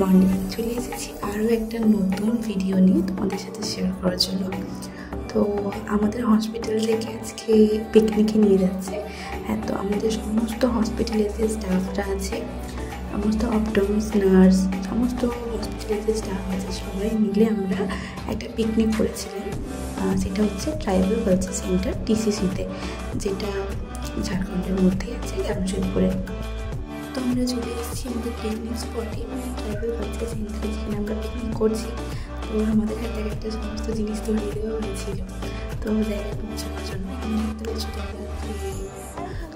Morning, চলে এসেছি আরও একটা নতুন ভিডিও নিয়ে তোমাদের সাথে শেয়ার করার জন্য। তো আমাদের হসপিটাল থেকে আজকে পিকনিকে নিয়ে যাচ্ছে। হ্যাঁ, তো আমাদের সমস্ত হসপিটালের যে স্টাফরা আছে, সমস্ত অপটোমস নার্স, সমস্ত হসপিটালের যে স্টাফ আছে, সবাই মিলে আমরা একটা পিকনিক করেছিলাম। সেটা হচ্ছে ট্রাইবাল কালচার সেন্টার টিসিসিতে, যেটা ঝাড়খণ্ডের মধ্যেই আছে, জামশেদপুরে। তো আমরা চলে এসেছি আমাদের পিকনিক স্পটে, মানে ট্রাইবাল কালচার সেন্টারে, যেখানে আমরা পিকনিক করছি। তো আমাদের হাতে একটা সমস্ত জিনিস ধরিয়ে দেওয়া হয়েছিল। তো জায়গায় পৌঁছানোর জন্য আমি দেখতে পাচ্ছি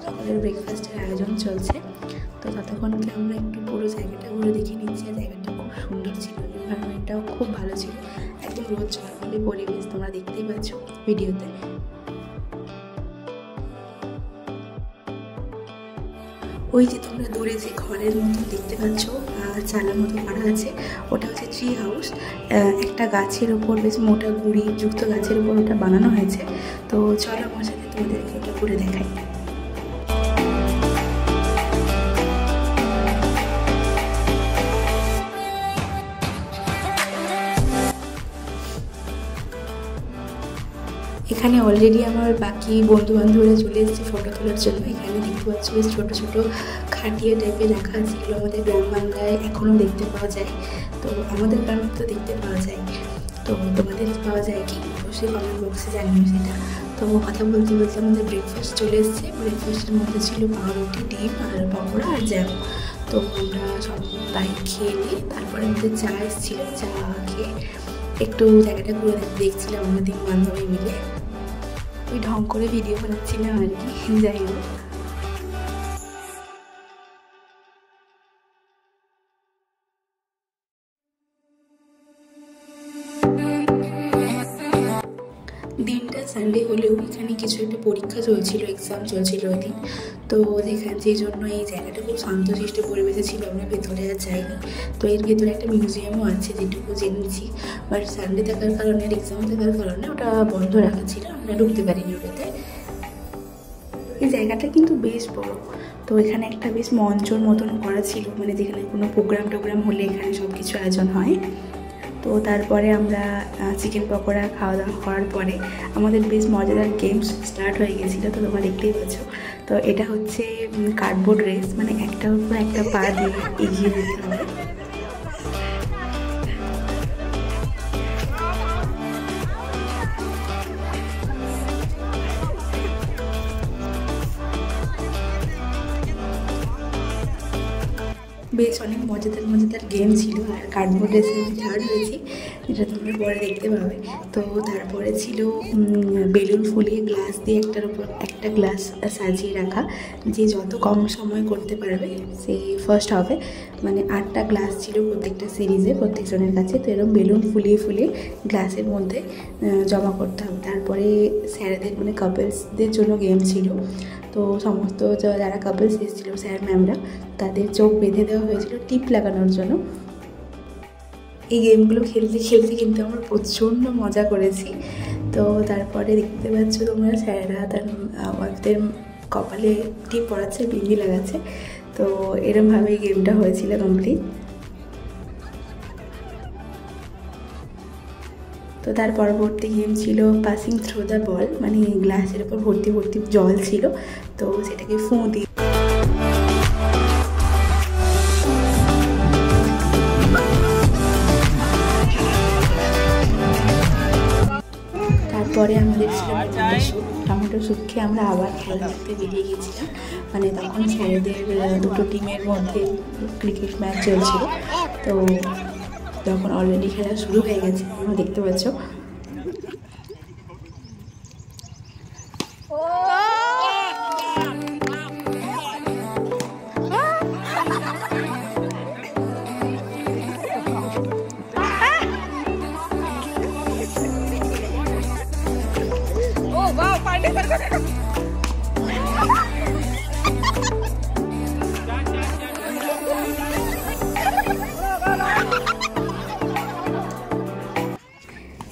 সকালের ব্রেকফাস্টের আয়োজন চলছে। তো ততক্ষণকে আমরা একটু পুরো জায়গাটা ঘুরে দেখে নিচ্ছি। আর জায়গাটা খুব সুন্দর ছিল, এনভায়রনমেন্টটাও খুব ভালো ছিল, একদম রোদ ঝলমলে পরিবেশ, তোমরা দেখতেই পাচ্ছ ভিডিওতে। ওই যে তোমরা দূরে যে ঘরের মতো দেখতে পাচ্ছ, চালার মতো করা আছে, ওটা হচ্ছে ট্রি হাউস। একটা গাছের ওপর, বেশ মোটা গুঁড়ি যুক্ত গাছের ওপর ওটা বানানো হয়েছে। তো চলো আমার সাথে তোমাদেরকে ওটা ঘুরে দেখাই। এখানে অলরেডি আমার বাকি বন্ধু বান্ধবরা চলে এসেছে ফটো তোলার জন্য। এখানে দেখতে পাচ্ছি বেশ ছোটো ছোটো খাটিয়া টাইপের রাখা আছে, এগুলো আমাদের গ্রাম বাংলায় এখনও দেখতে পাওয়া যায়। তো আমাদের গ্রামে তো দেখতে পাওয়া যায়, তো তোমাদের পাওয়া যায় কি অবশ্যই কমেন্ট বক্সে জানিও সেটা। তো কথা বলতে বলতে আমাদের ব্রেকফাস্ট চলে এসেছে। ব্রেকফাস্টের মধ্যে ছিল পাউরুটি, ডিম আর পকোড়া আর জ্যাম। তো আমরা সবাই খেয়ে নিয়ে তারপরে আমাদের চা এসেছিলো। চা খেয়ে একটু জায়গাটা ঘুরে দেখছিলাম আমরা 3 বান্ধবী মিলে। ওই ঢং করে ভিডিও বানাচ্ছিলাম আর কি, যাই হোক। দিনটা সানডে হলেও এখানে কিছু একটা পরীক্ষা চলছিল, এক্সাম চলছিল ওই দিন। তো যে জন্য এই জায়গাটা খুব শান্তশিষ্ট পরিবেশে ছিল, আমরা ভেতরে আর যাইনি। তো এর ভেতরে একটা মিউজিয়ামও আছে যেটুকু জেনেছি, বাট সানডে থাকার কারণে আর এক্সাম থাকার কারণে ওটা বন্ধ রাখা ছিল, আমরা ঢুকতে পারিনি ওটাতে। এই জায়গাটা কিন্তু বেশ বড়। তো এখানে একটা বেশ মঞ্চর মতন করা ছিল, মানে যেখানে কোনো প্রোগ্রাম হলে এখানে সব কিছু আয়োজন হয়। তো তারপরে আমরা চিকেন পকোড়া খাওয়া দাওয়া করার পরে আমাদের বেশ মজাদার গেমস স্টার্ট হয়ে গেছিলো। তো তোমরা দেখতেই পাচ্ছ। তো এটা হচ্ছে কার্ডবোর্ড রেস, মানে একটার উপর একটা পা দিয়ে এগিয়ে যেতে হবে। বেশ অনেক মজাদার গেম ছিল। আর কার্ডবোর্ড রেসে আমি থার্ড হয়েছি, যেটা তোমরা পরে দেখতে পাবে। তো তারপরে ছিল বেলুন ফুলিয়ে গ্লাস দিয়ে একটার উপর একটা গ্লাস সাজিয়ে রাখা, যে যত কম সময় করতে পারবে সে ফার্স্ট হবে। মানে 8টা গ্লাস ছিল প্রত্যেকটা সিরিজে, প্রত্যেকজনের কাছে। তো এরকম বেলুন ফুলিয়ে গ্লাসের মধ্যে জমা করতে হবে। তারপরে স্যারেদের, মানে কাপলসদের জন্য গেম ছিল। তো সমস্ত যারা কাপলস এসেছিল, স্যার ম্যামরা, তাদের চোখ বেঁধে দেওয়া হয়েছিল টিপ লাগানোর জন্য। এই গেমগুলো খেলতে কিন্তু আমরা প্রচণ্ড মজা করেছি। তো তারপরে দেখতে পাচ্ছ তোমরা, স্যাররা তার ওয়াইফদের কপালে টিপ পড়াচ্ছে, বিন্দি লাগাচ্ছে। তো এরমভাবে এই গেমটা হয়েছিল কমপ্লিট। তো তার পরবর্তী গেম ছিল পাসিং থ্রু দ্য বল, মানে গ্লাসের ওপর ভর্তি জল ছিল, তো সেটাকে ফুঁ দিয়ে তারপরে আমাদের ছিল টমেটো স্যুপ খেয়ে আমরা আবার খেলা দেখতে বেরিয়ে গেছিলাম। মানে তখন স্যারেদের 2টো টিমের মধ্যে ক্রিকেট ম্যাচ চলছিল। তো তখন অলরেডি খেলা শুরু হয়ে গেছে, তোমরা দেখতে পাচ্ছ।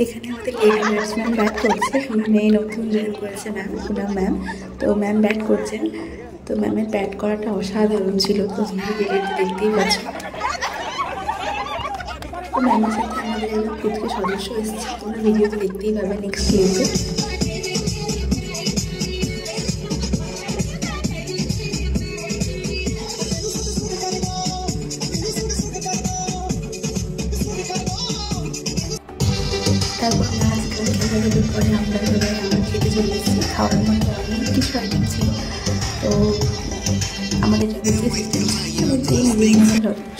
এখানে আমাদের লেডি ব্যাটসম্যান ব্যাট করছে, মানে নতুন জয়েন করেছে ম্যাম, সুনাম ম্যাম। তো ম্যাম ব্যাট করছেন। তো ম্যামের ব্যাট করাটা অসাধারণ ছিল। তো তোমরা দেখতেই পাচ্ছ। ম্যামের সাথে আমাদের একজন ফুটকে সদস্য এসেছে, তোমরা ভিডিওতে দেখতেই পাবে নেক্সট ক্লিপে। তারপর খেলাধুলোর পরে আমরা খেতে চলে এসেছি। খাওয়ার মধ্যে অনেক কিছু আইটেম ছিল। তো আমাদের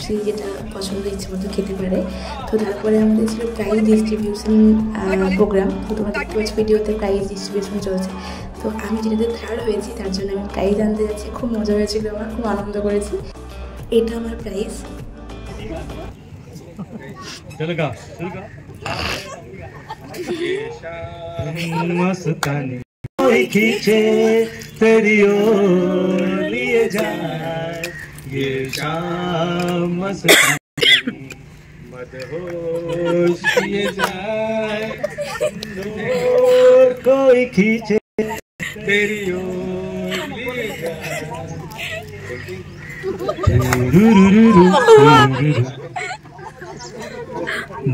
সে যেটা পছন্দ ইচ্ছে মতো খেতে পারে। তো তারপরে আমাদের ছিল প্রাইজ ডিস্ট্রিবিউশন প্রোগ্রাম। তো তোমরা দেখতে পাচ্ছ ভিডিওতে প্রাইজ ডিস্ট্রিবিউশন চলছে। তো আমি যেটাতে থার্ড হয়েছি তার জন্য আমি প্রাইজ আনতে যাচ্ছি। খুব মজা হয়েছিল, আমার খুব আনন্দ করেছি। এটা আমার প্রাইজ। मस्तानी कोई खींचे तेरी ओर लिए जाए ये शाम मस्तानी मदहोश किए जाए कोई खींचे तेरी ओर लिए जाए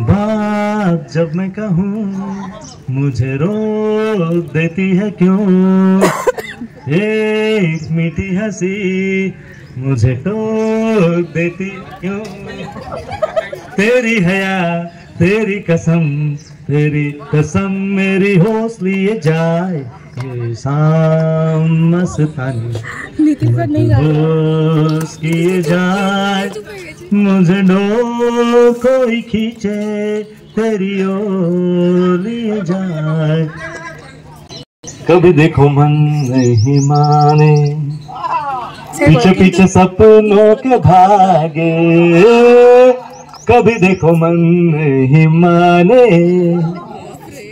बात जब मैं कहूँ मुझे रोक देती है क्यों एक मीठी हंसी मुझे टोक देती क्यों तेरी हया तेरी कसम मेरी होश लिए जाए ये शाम मस्तानी होश किए जाए मुझे डो कोई खींचे तेरी ओर लिए जाए कभी देखो मन नहीं माने पीछे पीछे सपनों के भागे कभी देखो मन नहीं माने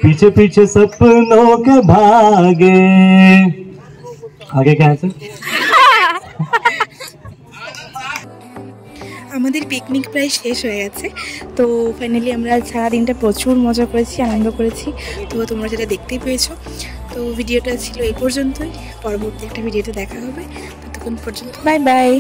पीछे पीछे सपनों के भागे आगे क्या है सर? আমাদের পিকনিক প্রায় শেষ হয়ে গেছে। তো ফাইনালি আমরা সারাদিনটা প্রচুর মজা করেছি, আনন্দ করেছি। তো তোমরা যেটা দেখতেই পেয়েছো। তো ভিডিওটা ছিল এই পর্যন্তই। পরবর্তী একটা ভিডিওতে দেখা হবে। ততক্ষণ পর্যন্ত বাই বাই।